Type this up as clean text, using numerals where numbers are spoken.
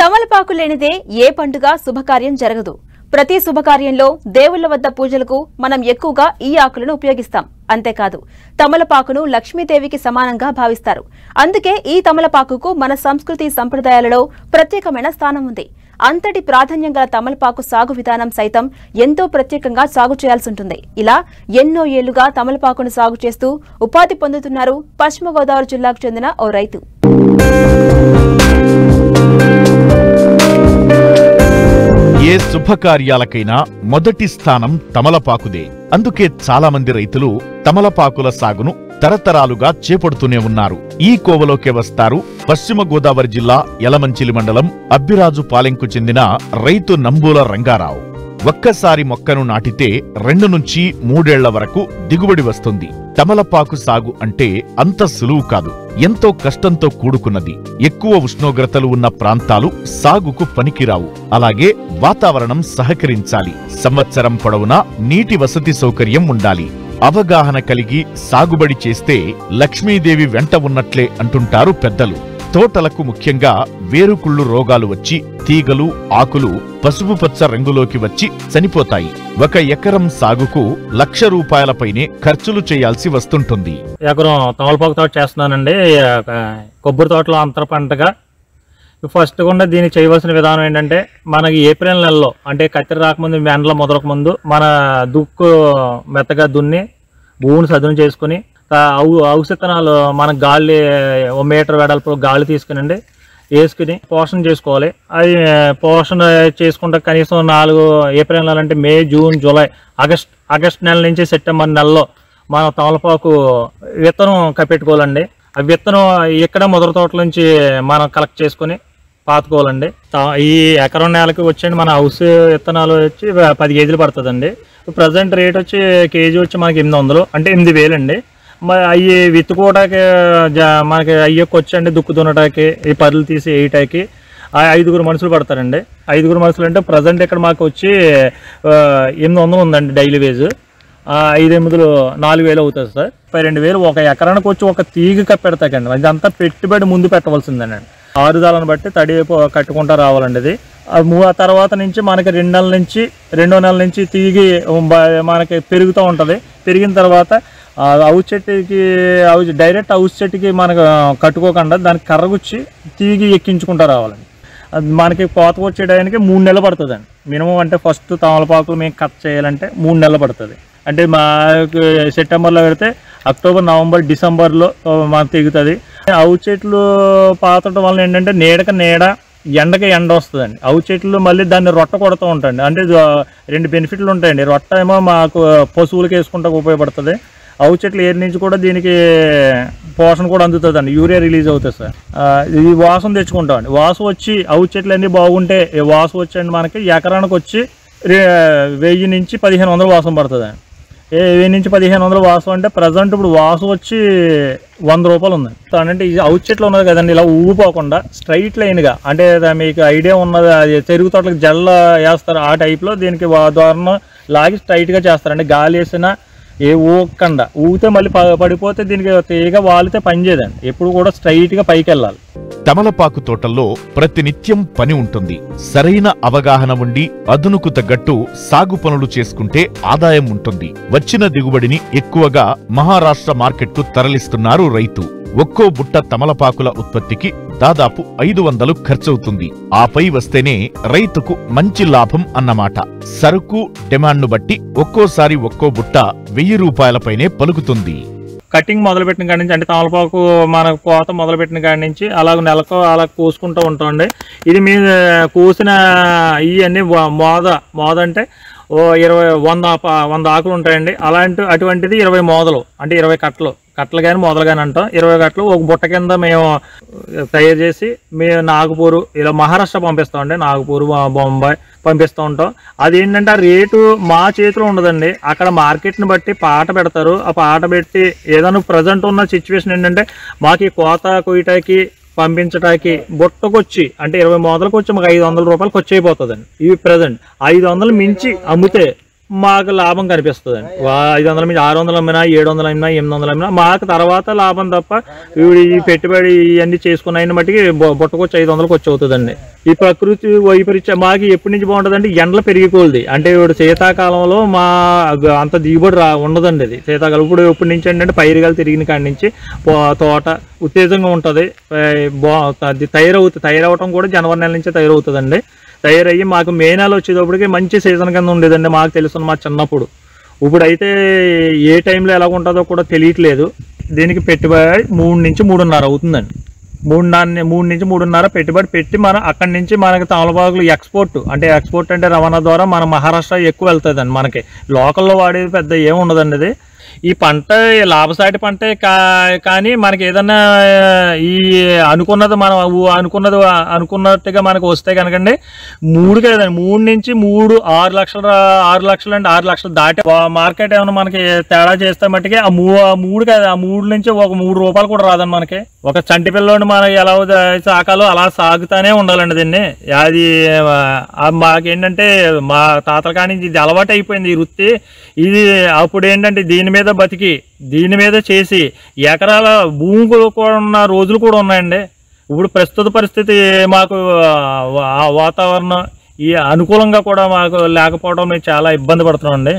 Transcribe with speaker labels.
Speaker 1: తమలపాకు లేనిదే ఏ పండుగ శుభకార్యం జరగదు. ప్రతి శుభకార్యంలో దేవుళ్ల వద్ద పూజలకు మనం ఎక్కువగా ఈ ఆకులను ఉపయోగిస్తాం. అంతేకాదు తమలపాకును లక్ష్మీదేవికి సమానంగా భావిస్తారు. అందుకే ఈ తమలపాకుకు మన సంస్కృతి సంప్రదాయాలలో ప్రత్యేకమైన స్థానం ఉంది. అంతటి ప్రాధాన్యం గల తమలపాకు సాగు విధానం సైతం ఎంతో ప్రత్యేకంగా సాగు చేయాల్సి ఉంటుంది. ఇలా ఎన్నో ఏళ్లుగా తమలపాకును సాగు చేస్తూ ఉపాధి పొందుతున్నారు పశ్చిమ గోదావరి జిల్లాకు చెందిన ఓ రైతు.
Speaker 2: ఏ శుభకార్యాలకైనా మొదటి స్థానం తమలపాకుదే. అందుకే చాలా మంది రైతులు తమలపాకుల సాగును తరతరాలుగా చేపడుతూనే ఉన్నారు. ఈ కోవలోకే వస్తారు పశ్చిమ గోదావరి జిల్లా యలమంచిలి మండలం అబ్బిరాజుపాలెంకు చెందిన రైతు నంబూల రంగారావు. ఒక్కసారి మొక్కను నాటితే 2 నుంచి 3 ఏళ్ల వరకు దిగుబడి వస్తుంది. తమలపాకు సాగు అంటే అంత సులువు కాదు, ఎంతో కష్టంతో కూడుకున్నది. ఎక్కువ ఉష్ణోగ్రతలు ఉన్న ప్రాంతాలు సాగుకు పనికిరావు. అలాగే వాతావరణం సహకరించాలి. సంవత్సరం పొడవునా నీటి వసతి సౌకర్యం ఉండాలి. అవగాహన కలిగి సాగుబడి చేస్తే లక్ష్మీదేవి వెంట ఉన్నట్లే అంటుంటారు పెద్దలు. తోటలకు ముఖ్యంగా వేరుకుళ్ళు రోగాలు వచ్చి తీగలు ఆకులు పసుపు పచ్చ రంగులోకి వచ్చి చనిపోతాయి. 1 ఎకరం సాగుకు ₹1,00,000 పైనే ఖర్చులు చేయాల్సి వస్తుంటుంది.
Speaker 3: ఎకరం తమలపాకు తోట చేస్తున్నానండి. కొబ్బరి తోటలో అంతర పంటగా ఫస్ట్ కూడా దీనికి చేయవలసిన విధానం ఏంటంటే, మనకి ఏప్రిల్ నెలలో అంటే కత్తెర రాకముందు ఎండల మొదలక ముందు మన దుక్కు మెత్తగా దున్ని భూమిని సదును చేసుకుని ఔషధనాలు మన గాలి 1 మీటర్ వెడల్పు గాలి తీసుకునండి వేసుకుని పోషణ చేసుకోవాలి. అది పోషణ చేసుకుంటే కనీసం 4 ఏప్రిల్ నెల అంటే మే, జూన్, జూలై, ఆగస్ట్ నెల నుంచి సెప్టెంబర్ నెలలో మనం తమలపాకు విత్తనం కప్పెట్టుకోవాలండి. ఆ విత్తనం ఇక్కడ మొదటి తోటల నుంచి మనం కలెక్ట్ చేసుకుని పాతుకోవాలండి. ఈ ఎకరం నెలకి వచ్చేయండి మన హౌస్ విత్తనాలు వచ్చి 10 కేజీలు పడుతుందండి. ప్రజెంట్ రేట్ వచ్చి కేజీ వచ్చి మనకి 800 అంటే 8,000 అండి. మరి అవి విత్తుకోవటానికి మనకి అయ్యకు వచ్చండి దుక్కు దున్నటానికి ఈ పరులు తీసి వేయటానికి 5 మనుషులు పడతారండి. 5 మనుషులు అంటే ప్రజెంట్ ఇక్కడ మాకు వచ్చి 800 ఉందండి డైలీ వేజ్. 5 4,000 అవుతుంది సార్. 2,000 1 ఎకరానికి వచ్చి ఒక తీగ కప్పెడతాకండి. ఇదంతా పెట్టుబడి ముందు పెట్టవలసిందేనండి. ఆరుదాలను బట్టి తడి కట్టుకుంటా రావాలండి. ఇది ఆ తర్వాత నుంచి మనకి 2 నెలల నుంచి తీగి మనకి పెరుగుతూ ఉంటుంది. పెరిగిన తర్వాత హౌస్ చెట్టుకి డైరెక్ట్ హౌస్ చెట్టుకి మనకు కట్టుకోకుండా దానికి కర్రగుచ్చి తీగి ఎక్కించుకుంటూ రావాలండి. అది మనకి కోత వచ్చేయడానికి 3 నెలలు పడుతుందండి మినిమం. అంటే ఫస్ట్ తమలపాకులు మేము కట్ చేయాలంటే 3 నెలలు పడుతుంది. అంటే మాకు సెప్టెంబర్లో పెడితే అక్టోబర్, నవంబర్, డిసెంబర్లో మనకు తెగుతుంది. హౌస్ చెట్లు పాతడం వల్ల ఏంటంటే నీడకి నీడ, ఎండకి ఎండ వస్తుందండి. హౌస్ చెట్లు మళ్ళీ దాన్ని రొట్ట కొడుతూ ఉంటాయండి. అంటే 2 బెనిఫిట్లు ఉంటాయండి. రొట్ట ఏమో మాకు పశువులకు వేసుకుంటూ ఉపయోగపడుతుంది. హౌస్ చెట్లు ఏరి నుంచి కూడా దీనికి పోషణ కూడా అందుతుందండి. యూరియా రిలీజ్ అవుతుంది సార్. ఇది వాసం తెచ్చుకుంటామండి. వాసం వచ్చి హౌస్ చెట్లు అన్నీ బాగుంటే వాసం వచ్చండి మనకి ఎకరానికి వచ్చి 1000 నుంచి 1,500 వాసం పడుతుందండి. 1000 నుంచి 1,500 వాసం అంటే ప్రజెంట్ ఇప్పుడు వాసం వచ్చి ₹100 ఉందండి. అంటే ఈ హౌస్ చెట్లు ఉన్నది కదండి, ఇలా ఊగిపోకుండా స్ట్రైట్ లైన్గా, అంటే మీకు ఐడియా ఉన్నది చెరుకు తోటలకు జల్ల వేస్తారు ఆ టైప్లో దీనికి ద్వారం లాగి స్ట్రైట్గా చేస్తారండి. గాలి వేసినా ఊగకుండా, ఊగితే మళ్ళీ పడిపోతే దీనికి తీగ వాలితే పనిచేయదండి. ఎప్పుడు కూడా స్ట్రైట్గా పైకి వెళ్ళాలి.
Speaker 2: తమలపాకు తోటల్లో ప్రతినిత్యం పని ఉంటుంది. సరైన అవగాహన ఉండి అదునుకు తగ్గట్టు సాగు పనులు చేసుకుంటే ఆదాయం ఉంటుంది. వచ్చిన దిగుబడిని ఎక్కువగా మహారాష్ట్ర మార్కెట్కు తరలిస్తున్నారు రైతు. ఒక్కో బుట్ట తమలపాకుల ఉత్పత్తికి దాదాపు 500 ఖర్చవుతుంది. ఆపై వస్తేనే రైతుకు మంచి లాభం అన్నమాట. సరుకు డిమాండ్ను బట్టి ఒక్కోసారి ఒక్కో బుట్ట ₹1,000 పైనే పలుకుతుంది.
Speaker 3: కటింగ్ మొదలుపెట్టిన కాడి నుంచి, అంటే తమలపాకు మన కోత మొదలుపెట్టిన కాడి నుంచి అలాగ నెలకు అలా కోసుకుంటూ ఉంటామండి. ఇది మీ కోసిన ఇవన్నీ మోద అంటే 100 ఆకులు ఉంటాయండి. అటువంటిది 20 మోదలు అంటే 20 కట్టలు కానీ మొదలు కానీ అంటాం. 20 కట్టలు ఒక బుట్ట కింద మేము తయారు చేసి మేము నాగపూరు ఇలా మహారాష్ట్ర పంపిస్తామండి. నాగపూరు, బొంబాయి పంపిస్తూ ఉంటాం. అదేంటంటే ఆ రేటు మా చేతిలో ఉండదండి. అక్కడ మార్కెట్ని బట్టి పాట పెడతారు. ఆ పాట పెట్టి ఏదైనా ప్రజెంట్ ఉన్న సిచ్యువేషన్ ఏంటంటే మాకు ఈ కోత కొయ్యటానికి పంపించడానికి బుట్టకొచ్చి అంటే 20 మోదలకు వచ్చి మాకు ₹500 ఖర్చు అయిపోతుందండి. ఇవి ప్రజెంట్ 500 మించి అమ్మితే మాకు లాభం కనిపిస్తుందండి. 500 నుంచి 600 అమ్మినా, 700 అమ్మినా, 800 అమ్మినా మాకు తర్వాత లాభం తప్ప ఈ పెట్టుబడి ఇవన్నీ చేసుకున్న మట్టికి బుట్టకొచ్చి 500 ఖర్చు అవుతుందండి. ఈ ప్రకృతి వైపరీత్యం మాకు ఎప్పటి నుంచి బాగుంటుందంటే ఎండలు పెరిగిపోతుంది. అంటే ఇప్పుడు శీతాకాలంలో మా అంత దిగుబడి ఉండదండి. అది శీతాకాలం ఇప్పుడు ఎప్పటి నుంచి ఏంటంటే పైరుగాలు తిరిగిన కాడి నుంచి తోట ఉత్తేజంగా ఉంటుంది, అది తయారవటం కూడా జనవరి నెల నుంచే తయారవుతుందండి. తయారయ్యి మాకు మే నెల వచ్చేటప్పటికి మంచి సీజన్ కింద ఉండేదండి మాకు తెలుసు మా చిన్నప్పుడు. ఇప్పుడైతే ఏ టైంలో ఎలా ఉంటుందో కూడా తెలియట్లేదు. దీనికి పెట్టుబడి 3 నుంచి 3.5 అవుతుందండి. 3 నుంచి 3.5 పెట్టుబడి పెట్టి మనం అక్కడి నుంచి మనకి తమలపాకులు ఎక్స్పోర్ట్ అంటే రవాణా ద్వారా మన మహారాష్ట్ర ఎక్కువ వెళ్తుందండి. మనకి లోకల్లో వాడేది పెద్ద ఏమి ఉండదండి. అది ఈ పంట లాభసాటి పంటే కానీ మనకి ఏదన్నా ఈ అనుకున్నది మనం అనుకున్నట్టుగా మనకు వస్తే కనుకండి 3 కదండి 3 నుంచి 6 లక్షలు 6 లక్షలు దాటి మార్కెట్ ఏమైనా మనకి తేడా చేస్తే మట్టుకి ఆ 3 కదా, ఆ 3 నుంచి ఒక 3 రూపాయలు కూడా రాదండి. మనకి ఒక చంటి పిల్లోని మనకి ఎలా సాకాలో అలా సాగుతానే ఉండాలండి. దీన్ని అది మాకేంటంటే మా తాతల కాడి నుంచి ఇది అలవాటు అయిపోయింది ఈ వృత్తి. ఇది అప్పుడు ఏంటంటే దీని మీద బతికి దీని మీద చేసి ఎకరాల భూములు కూడా ఉన్న రోజులు కూడా ఉన్నాయండి. ఇప్పుడు ప్రస్తుత పరిస్థితి మాకు వాతావరణం ఈ అనుకూలంగా కూడా మాకు లేకపోవడం మేము చాలా ఇబ్బంది పడుతున్నామండి.